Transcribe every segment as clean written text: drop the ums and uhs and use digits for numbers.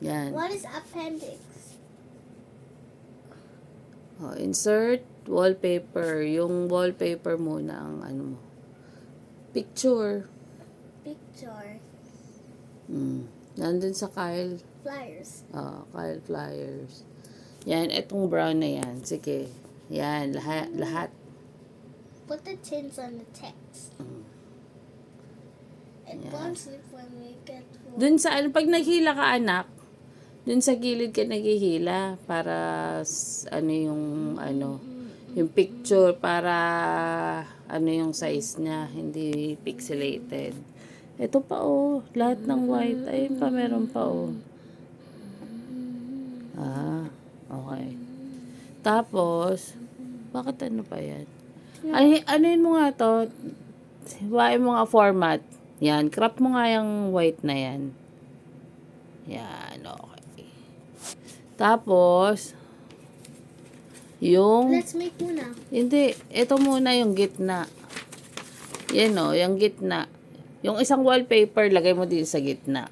Yan. What is appendix? Oh, insert wallpaper. Yung wallpaper muna ang ano mo. Picture. Picture. Nandun sa Kyle. Flyers. Kyle Flyers. Yan, etong brown na yan. Sige. Yan, lahat. Put the tints on the text. And don't sleep when we get home. Dun sa, pag naghila ka anak, dun sa gilid ka naghihila para yung picture para yung size niya, hindi pixelated. Ito pa lahat ng white. Ayun pa, meron pa okay. Tapos, bakit ano pa yan? Anuin mo nga to, hiwain mo nga format. Yan, crop mo nga yung white na yan. Yan, okay. Tapos, Let's make muna. Hindi, ito muna yung gitna. Yan yung gitna. Yung isang wallpaper, lagay mo din sa gitna.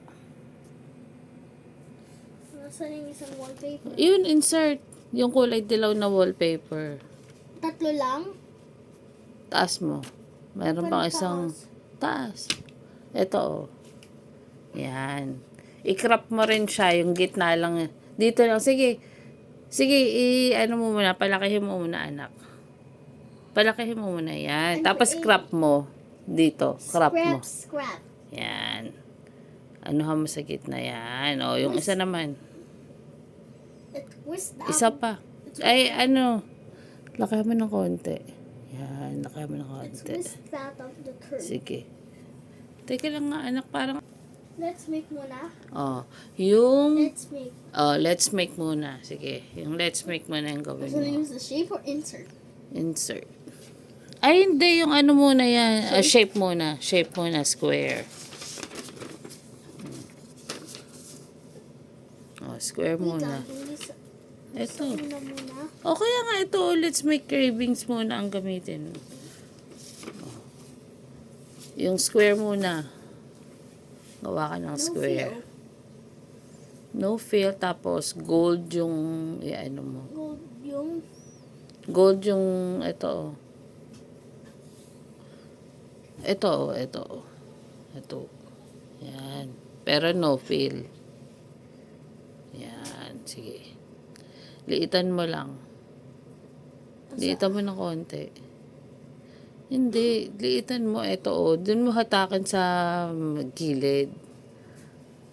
Nasaan yung isang wallpaper? Yun, insert. Yung kulay dilaw na wallpaper. 3 lang? Taas mo. Mayroon pang isang taas. Ito Yan. I-crop mo rin siya, yung gitna lang. Dito lang. Sige, mo muna, palakihin mo muna, anak. Palakihin mo muna yan. Tapos crop mo. Dito, crop mo. Scrap. Yan. Anuhan mo sa gitna yan. Yung isa naman. Isa pa. Ay, lakihan mo ng konti. Yan, lakihan mo ng konti. Sige. Teka lang nga, anak, parang... Let's make muna. Let's make muna. Sige, yung let's make muna yung gawin mo. Use the shape or insert? Insert. Ay, hindi. Yung muna yan. Shape muna. Shape muna. Square. Square muna. Ito. Kaya nga ito. Let's make cravings muna ang gamitin. Yung square muna. Gawa ka ng square. No fill. Tapos gold yung mo. Gold yung ito. Ito. Yan. Pero no fill. Yan. Sige. Liitan mo lang. Liitan mo ng konti. Hindi. Liitan mo. Ito Doon mo hatakan sa gilid.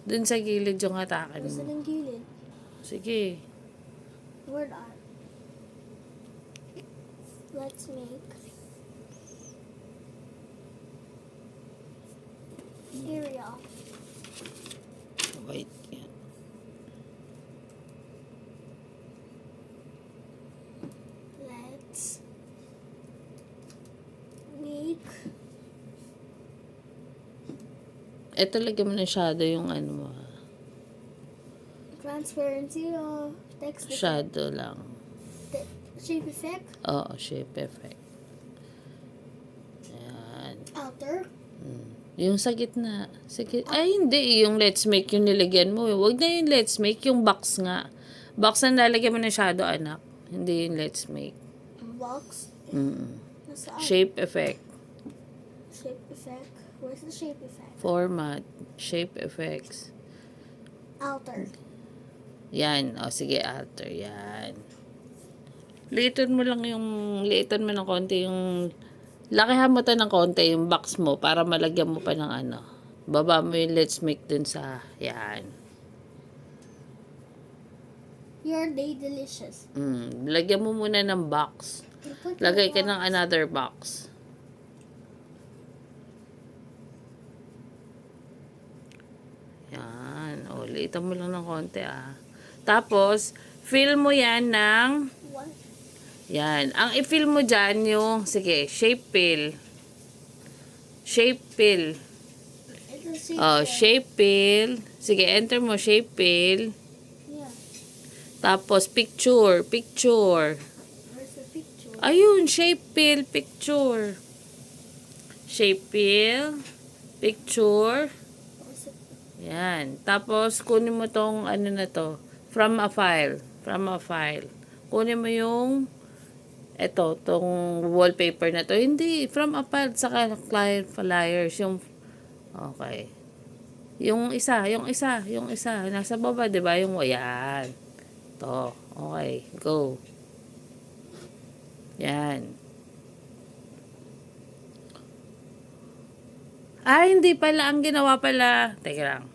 Doon sa gilid yung hatakan mo. Saan ang gilid? Sige. Word art. Let's make cereal. Wait. Yan. Let's make Ito, lagyan mo ng shadow yung mo. Transparency or text effect? Shadow lang. Shape effect? Shape effect. Yan. Outer? Yung sa gitna. Ay, hindi. Yung let's make yung nilagyan mo. Huwag na yung let's make. Yung box nga. Box na lalagyan mo ng shadow, anak. Hindi yung let's make. Box? Shape effect. Shape effect? Where's the shape effect? Format. Shape effects. Outer. Yan. Sige, alter. Yan. Liitan mo ng konti yung... Lakihan mo ng konti yung box mo para malagyan mo pa ng Baba mo yung let's make dun sa... Yan. Your day delicious. Lagyan mo muna ng box. Lagay ka ng another box. Yan. Liitan mo lang ng konti Tapos, fill mo yan ng... What? Yan. Ang i-fill mo dyan yung... Sige, shape fill. Shape fill. Shape fill. Sige, enter mo shape fill. Yeah. Tapos, picture. Where's the picture? Ayun, shape fill, picture. Shape fill, picture. Yan. Tapos, kunin mo tong ano na to. From a file. From a file. Kunin mo yung tong wallpaper na to. Hindi. From a file. Saka client flyers. Yung, okay. Yung isa. Nasa baba, di ba? Yung, yan. To. Okay. Go. Yan. Hindi pala. Ang ginawa pala. Teka lang.